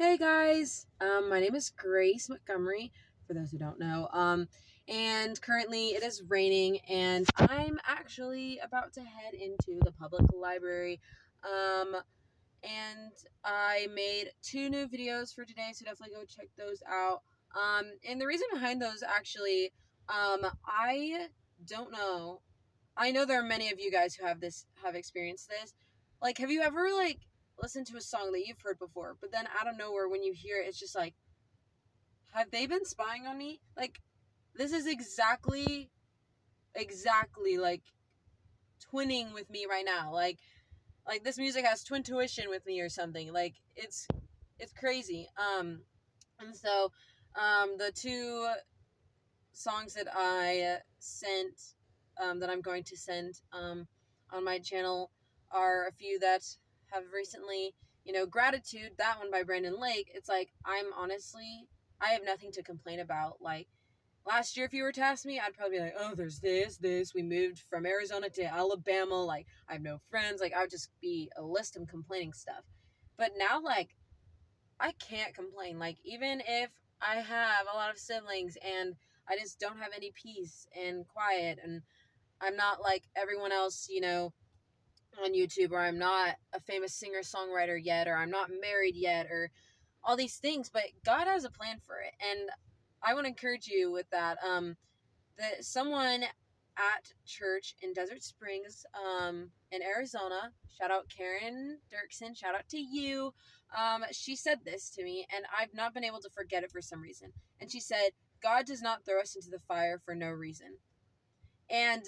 Hey guys, my name is Grace Montgomery, for those who don't know. And currently it is raining, and I'm actually about to head into the public library. And I made two new videos for today, so definitely go check those out. And the reason behind those actually, I don't know. I know there are many of you guys who have experienced this. Like, have you ever listened to a song that you've heard before, but then out of nowhere when you hear it, it's just like, have they been spying on me? Like, this is exactly like twinning with me right now. Like this music has twin tuition with me or something. Like it's crazy. And so the two songs that I sent, that I'm going to send on my channel, are a few that have recently, Gratitude, that one by Brandon Lake. It's like, I have nothing to complain about. Like, last year, if you were to ask me, I'd probably be like, oh, there's this. We moved from Arizona to Alabama. Like, I have no friends. Like, I would just be a list of complaining stuff. But now, like, I can't complain. Like, even if I have a lot of siblings and I just don't have any peace and quiet, and I'm not like everyone else, on YouTube, or I'm not a famous singer songwriter yet, or I'm not married yet, or all these things, but God has a plan for it. And I want to encourage you with that. That someone at church in Desert Springs, in Arizona, shout out Karen Dirksen, shout out to you. She said this to me, and I've not been able to forget it for some reason. And she said, God does not throw us into the fire for no reason. And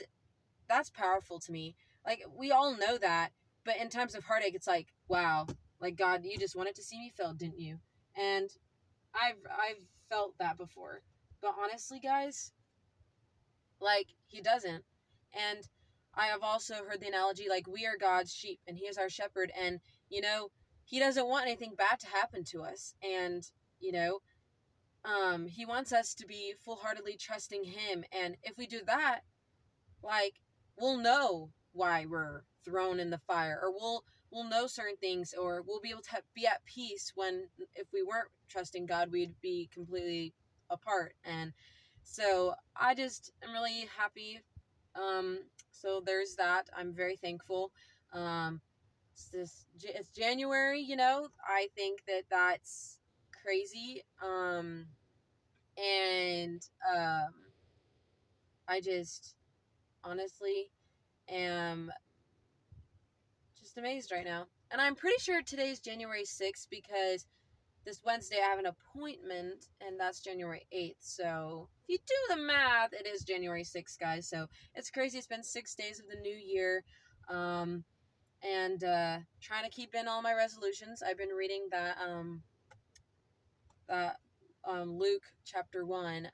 that's powerful to me. Like, we all know that, but in times of heartache, it's like, wow, like, God, you just wanted to see me fail, didn't you? And I've felt that before. But honestly, guys, like, he doesn't. And I have also heard the analogy, like, we are God's sheep and he is our shepherd, and he doesn't want anything bad to happen to us. And you know he wants us to be full-heartedly trusting him, and if we do that, like, we'll know why we're thrown in the fire, or we'll know certain things, or we'll be able to be at peace, when if we weren't trusting God, we'd be completely apart. And so I just am really happy. So there's that. I'm very thankful. It's January, I think that's crazy. And I just honestly am just amazed right now. And I'm pretty sure today's January 6th, because this Wednesday I have an appointment, and that's January 8th. So if you do the math, it is January 6th, guys. So it's crazy. It's been 6 days of the new year. And trying to keep in all my resolutions. I've been reading that Luke chapter 1.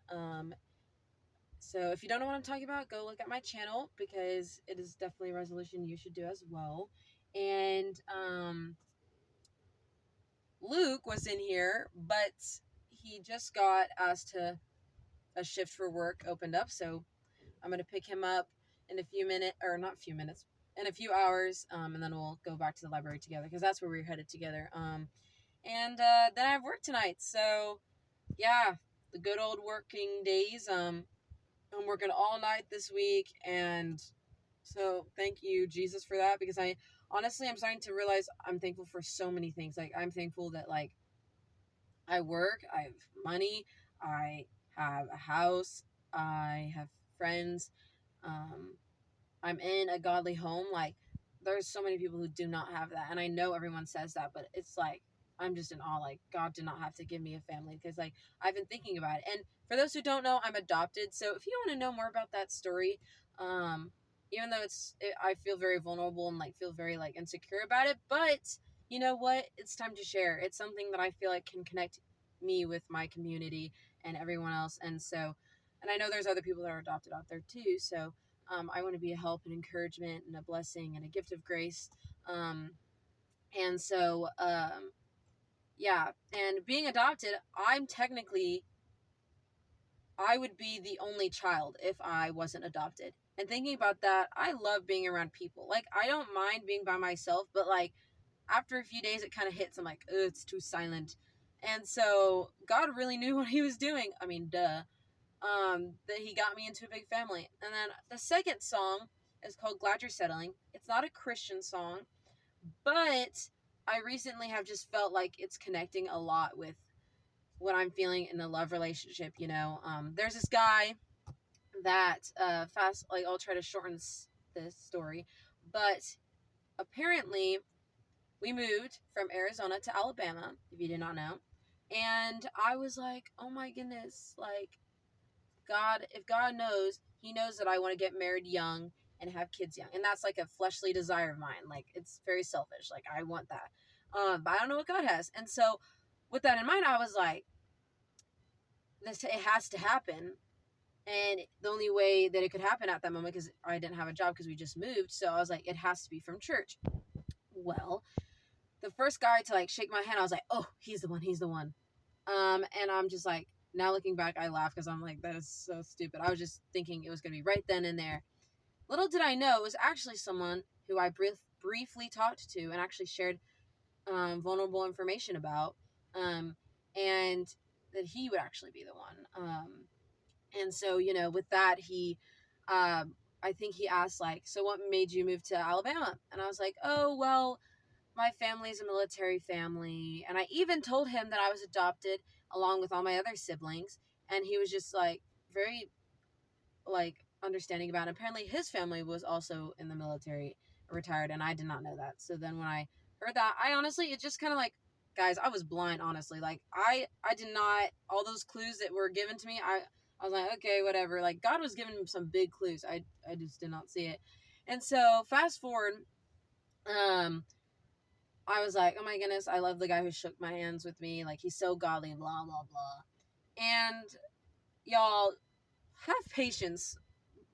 So if you don't know what I'm talking about, go look at my channel, because it is definitely a resolution you should do as well. And Luke was in here, but he just got asked to a shift for work opened up, so I'm gonna pick him up in a few minutes, or not a few minutes, in a few hours, and then we'll go back to the library together, because that's where we're headed together. And then I have work tonight, so yeah, the good old working days. I'm working all night this week, and so thank you, Jesus, for that, because I'm starting to realize I'm thankful for so many things. Like, I'm thankful that, like, I work, I have money, I have a house, I have friends, um, I'm in a godly home. Like, there's so many people who do not have that, and I know everyone says that, but it's like, I'm just in awe. Like, God did not have to give me a family, because, like, I've been thinking about it. And for those who don't know, I'm adopted. So if you want to know more about that story, even though I feel very vulnerable and, like, feel very, like, insecure about it, but you know what? It's time to share. It's something that I feel like can connect me with my community and everyone else. And so, and I know there's other people that are adopted out there too. So I want to be a help and encouragement and a blessing and a gift of grace. And so, yeah. And being adopted, I would be the only child if I wasn't adopted. And thinking about that, I love being around people. Like, I don't mind being by myself, but, like, after a few days, it kind of hits. I'm like, oh, it's too silent. And so God really knew what he was doing. I mean, duh. That he got me into a big family. And then the second song is called Glad You're Settling. It's not a Christian song, but I recently have just felt like it's connecting a lot with what I'm feeling in a love relationship, you know. There's this guy that I'll try to shorten this story, but apparently we moved from Arizona to Alabama, if you did not know. And I was like, oh my goodness, like, God, if God knows, he knows that I want to get married young and have kids young. And that's like a fleshly desire of mine. Like, it's very selfish. Like, I want that. But I don't know what God has. And so with that in mind, I was like, it has to happen. And the only way that it could happen at that moment, because I didn't have a job because we just moved. So I was like, it has to be from church. Well, the first guy to like shake my hand, I was like, oh, he's the one. He's the one. And I'm just like, now looking back, I laugh because I'm like, that is so stupid. I was just thinking it was going to be right then and there. Little did I know, it was actually someone who I briefly talked to and actually shared vulnerable information about. And that he would actually be the one. And so, you know, with that, I think he asked, like, so what made you move to Alabama? And I was like, oh, well, my family's a military family. And I even told him that I was adopted along with all my other siblings. And he was just like very like understanding about it. Apparently his family was also in the military, retired, and I did not know that. So then when I heard that, I honestly, it just kind of like, guys, I was blind, honestly. Like I did not, all those clues that were given to me, I was like, okay, whatever. Like God was giving me some big clues. I just did not see it. And so fast forward, um, I was like, oh my goodness, I love the guy who shook my hands with me. Like, he's so godly, blah, blah, blah. And y'all, have patience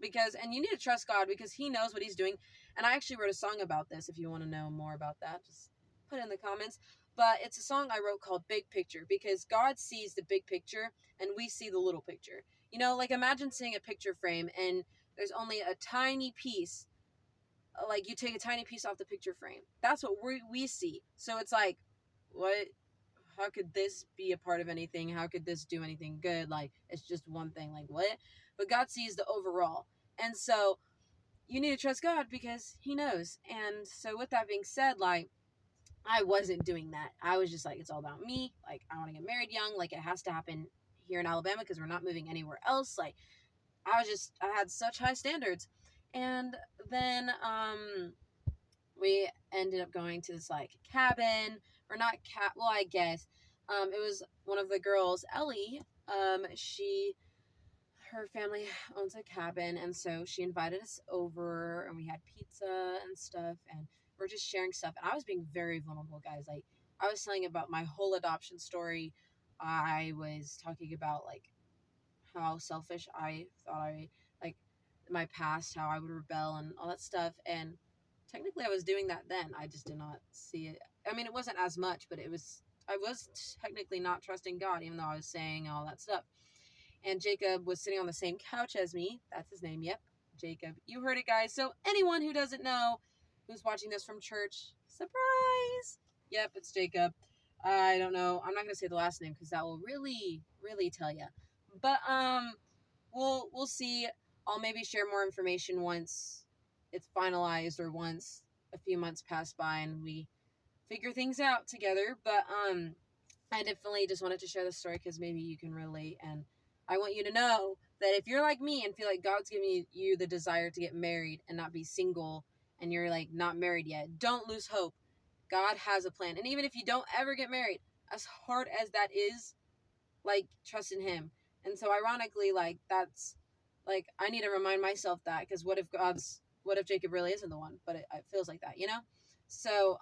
and you need to trust God because he knows what he's doing. And I actually wrote a song about this. If you want to know more about that, just put it in the comments. But it's a song I wrote called Big Picture because God sees the big picture and we see the little picture. You know, like imagine seeing a picture frame and there's only a tiny piece, like you take a tiny piece off the picture frame. That's what we see. So it's like, what? How could this be a part of anything? How could this do anything good? Like, it's just one thing. Like, what? But God sees the overall. And so you need to trust God because he knows. And so with that being said, like, I wasn't doing that. I was just like, it's all about me. Like, I want to get married young. Like, it has to happen here in Alabama because we're not moving anywhere else. Like, I had such high standards. And then we ended up going to this like cabin, or not well, I guess it was one of the girls, Ellie. She her family owns a cabin, and so she invited us over and we had pizza and stuff, and we're just sharing stuff, and I was being very vulnerable, guys. Like, I was telling about my whole adoption story. I was talking about like how selfish I thought I like my past, how I would rebel and all that stuff. And technically I was doing that then. I just did not see it. I mean, it wasn't as much, but I was technically not trusting God, even though I was saying all that stuff. And Jacob was sitting on the same couch as me. That's his name. Yep. Jacob. You heard it, guys. So anyone who doesn't know, who's watching this from church, surprise. Yep, it's Jacob. I don't know. I'm not going to say the last name because that will really, really tell you. But we'll see. I'll maybe share more information once it's finalized or once a few months pass by and we figure things out together. But I definitely just wanted to share this story because maybe you can relate, and I want you to know that if you're like me and feel like God's giving you the desire to get married and not be single and you're like not married yet, don't lose hope. God has a plan. And even if you don't ever get married, as hard as that is, like, trust in him. And so ironically, like, that's like I need to remind myself that, because what if Jacob really isn't the one? But it feels like that, you know? So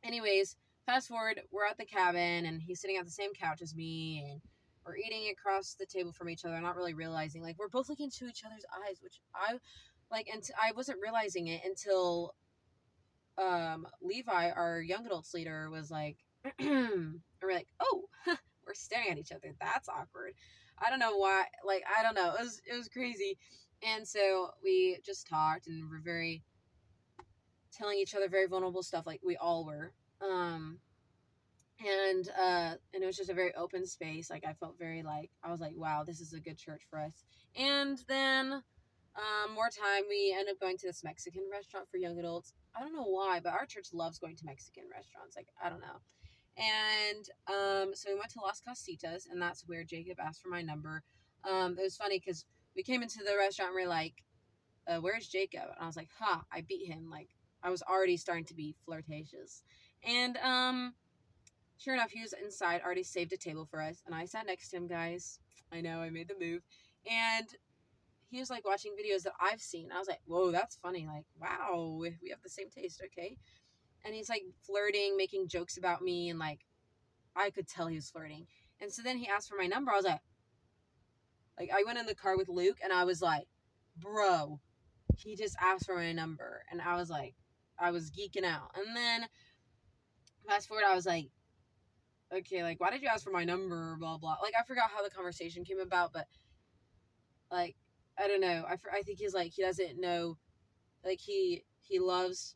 anyways, fast forward, we're at the cabin and he's sitting at the same couch as me, and we're eating across the table from each other, not really realizing, like, we're both looking into each other's eyes, which I like, and I wasn't realizing it until Levi, our young adults leader, was like and we're like, oh, we're staring at each other. That's awkward. I don't know why. Like, I don't know. It was crazy. And so we just talked and we're very telling each other very vulnerable stuff, like we all were. and it was just a very open space. Like I felt very like, I was like, wow, this is a good church for us. And then more time, we ended up going to this Mexican restaurant for young adults. I don't know why, but our church loves going to Mexican restaurants. Like, I don't know. And so we went to Las Casitas, and that's where Jacob asked for my number. It was funny because we came into the restaurant and we are like, where's Jacob? And I was like, I beat him. Like, I was already starting to be flirtatious. And sure enough, he was inside, already saved a table for us, and I sat next to him, guys. I know, I made the move. And he was like watching videos that I've seen. I was like, whoa, that's funny. Like, wow, we have the same taste, okay? And he's like flirting, making jokes about me, and like I could tell he was flirting. And so then he asked for my number. I was like I went in the car with Luke, and I was like, bro, he just asked for my number, and I was like, I was geeking out. And then fast forward, I was like, okay, like, why did you ask for my number? Blah blah. Like, I forgot how the conversation came about, but like, I don't know. I think he's like, he doesn't know, like he loves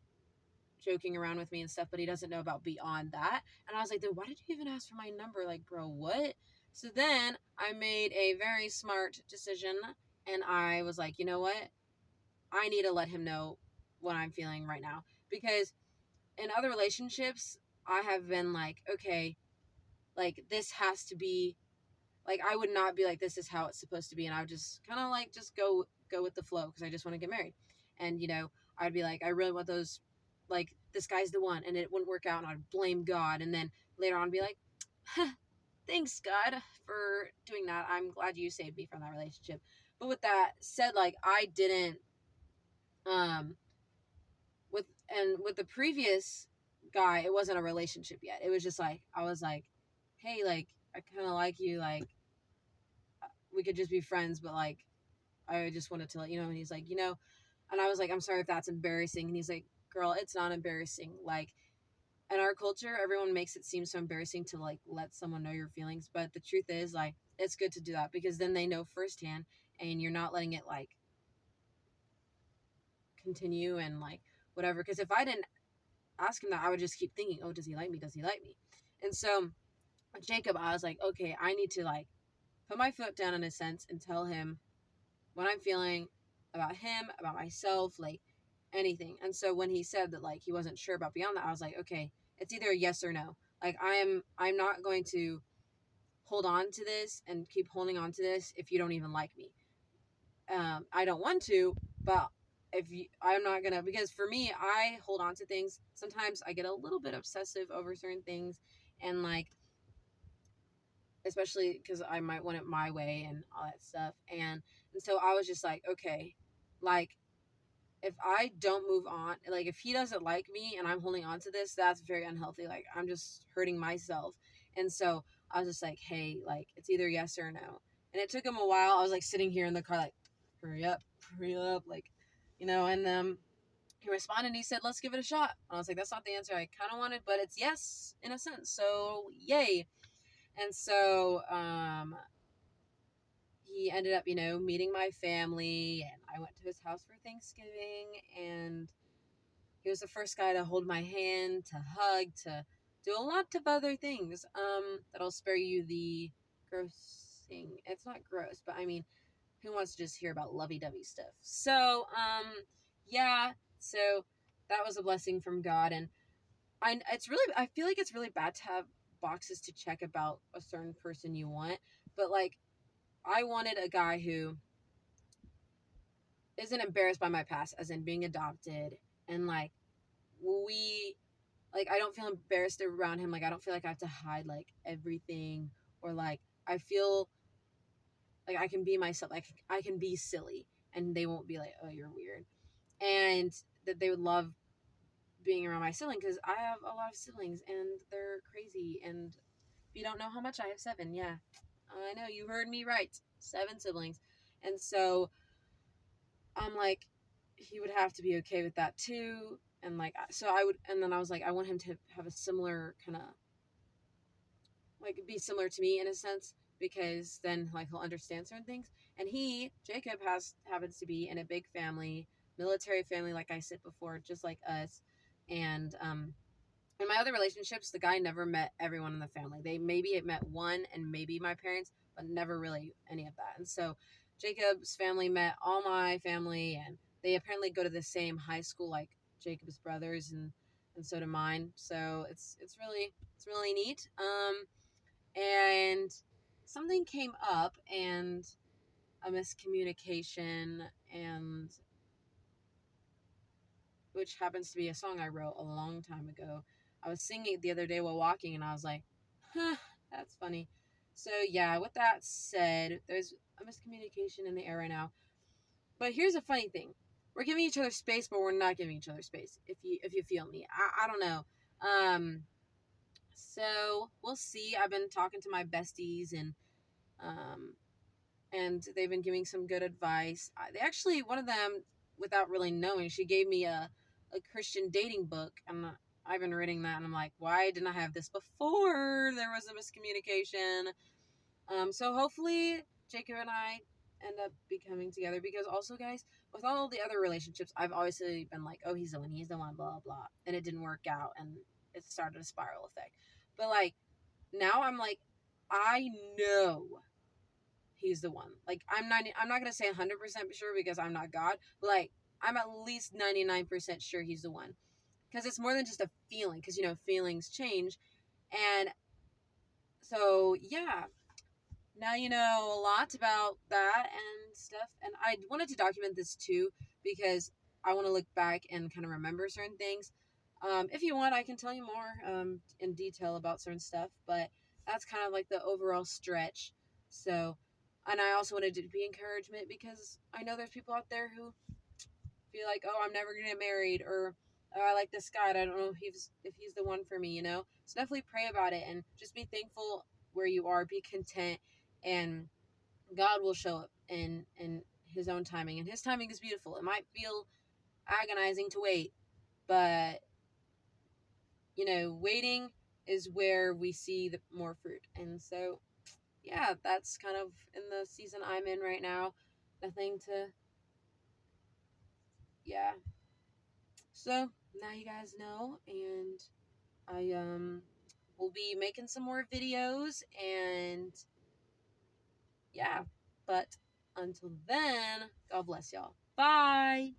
joking around with me and stuff, but he doesn't know about beyond that. And I was like, then why did you even ask for my number? Like, bro, what? So then I made a very smart decision, and I was like, you know what? I need to let him know what I'm feeling right now. Because in other relationships, I have been like, okay, like this has to be, like I would not be like, this is how it's supposed to be, and I would just kind of like just go with the flow because I just want to get married. And I'd be like, I really want those, like this guy's the one, and it wouldn't work out, and I'd blame God, and then later on be like, huh, thanks God for doing that. I'm glad you saved me from that relationship. But with that said, like I didn't um with the previous guy, it wasn't a relationship yet. It was just like I was like, hey, like I kind of like you, like we could just be friends, but like I just wanted to let you know. And he's like, and I was like, I'm sorry if that's embarrassing. And he's like, girl, it's not embarrassing. Like in our culture, everyone makes it seem so embarrassing to like let someone know your feelings, but the truth is like it's good to do that because then they know firsthand, and you're not letting it like continue and like whatever. Because if I didn't ask him that, I would just keep thinking, oh, does he like me? Does he like me? And so with Jacob, I was like, okay, I need to like put my foot down in a sense and tell him what I'm feeling about him, about myself, like anything. And so when he said that like he wasn't sure about beyond that, I was like, okay, it's either a yes or no. Like I'm not going to hold on to this and keep holding on to this if you don't even like me. I don't want to, but I'm not gonna, because for me, I hold on to things. Sometimes I get a little bit obsessive over certain things, and like especially because I might want it my way and all that stuff. And so I was just like, okay, like if I don't move on, like if he doesn't like me and I'm holding on to this, that's very unhealthy. Like I'm just hurting myself. And so I was just like, hey, like it's either yes or no. And it took him a while. I was like sitting here in the car, like, hurry up, like, and he responded and he said, let's give it a shot. And I was like, that's not the answer I kind of wanted, but it's yes in a sense. So yay. And so he ended up, meeting my family, and I went to his house for Thanksgiving, and he was the first guy to hold my hand, to hug, to do a lot of other things. That'll spare you the grossing. It's not gross, but I mean, who wants to just hear about lovey-dovey stuff? So, yeah. So that was a blessing from God, and I feel like it's really bad to have boxes to check about a certain person you want, but like I wanted a guy who isn't embarrassed by my past, as in being adopted, and like we like I don't feel embarrassed around him. Like I don't feel like I have to hide like everything, or like I feel like I can be myself. Like I can be silly, and they won't be like, oh, you're weird, and that they would love being around my sibling, because I have a lot of siblings and they're crazy. And if you don't know how much I have, 7. Yeah, I know, you heard me right, 7 siblings. And so I'm like, he would have to be okay with that too. And like, so I would, and then I was like, I want him to have a similar kind of, like, be similar to me in a sense, because then like he'll understand certain things. And Jacob happens to be in a big family, military family, like I said before, just like us. And In my other relationships, the guy never met everyone in the family. They maybe met one and maybe my parents, but never really any of that. And so Jacob's family met all my family, and they apparently go to the same high school like Jacob's brothers, and so do mine. So it's really neat. And something came up, and a miscommunication, and which happens to be a song I wrote a long time ago. I was singing it the other day while walking, and I was like, huh, that's funny. So yeah, with that said, there's a miscommunication in the air right now. But here's a funny thing: we're giving each other space, but we're not giving each other space. If you feel me, I don't know. So we'll see. I've been talking to my besties, um, and they've been giving some good advice. They actually, one of them, without really knowing, she gave me a Christian dating book, and I've been reading that, and I'm like, why didn't I have this before? There was a miscommunication. So hopefully Jacob and I end up becoming together, because also, guys, with all the other relationships, I've obviously been like, oh, he's the one, blah blah, and it didn't work out, and it started a spiral effect. But like now, I'm like, I know he's the one. Like I'm not gonna say 100% sure because I'm not God, but like I'm at least 99% sure he's the one, because it's more than just a feeling. Because feelings change, and so yeah. Now you know a lot about that and stuff, and I wanted to document this too because I want to look back and kind of remember certain things. If you want, I can tell you more in detail about certain stuff, but that's kind of like the overall stretch. So, and I also wanted it to be encouragement, because I know there's people out there who feel like, oh, I'm never gonna get married, or oh, I like this guy, I don't know if he's the one for me. So definitely pray about it and just be thankful where you are, be content, and God will show up in His own timing, and His timing is beautiful. It might feel agonizing to wait, but waiting is where we see the more fruit. And so, yeah, that's kind of in the season I'm in right now. Nothing to, yeah. So now you guys know, and I will be making some more videos, and yeah. But until then, God bless y'all. Bye.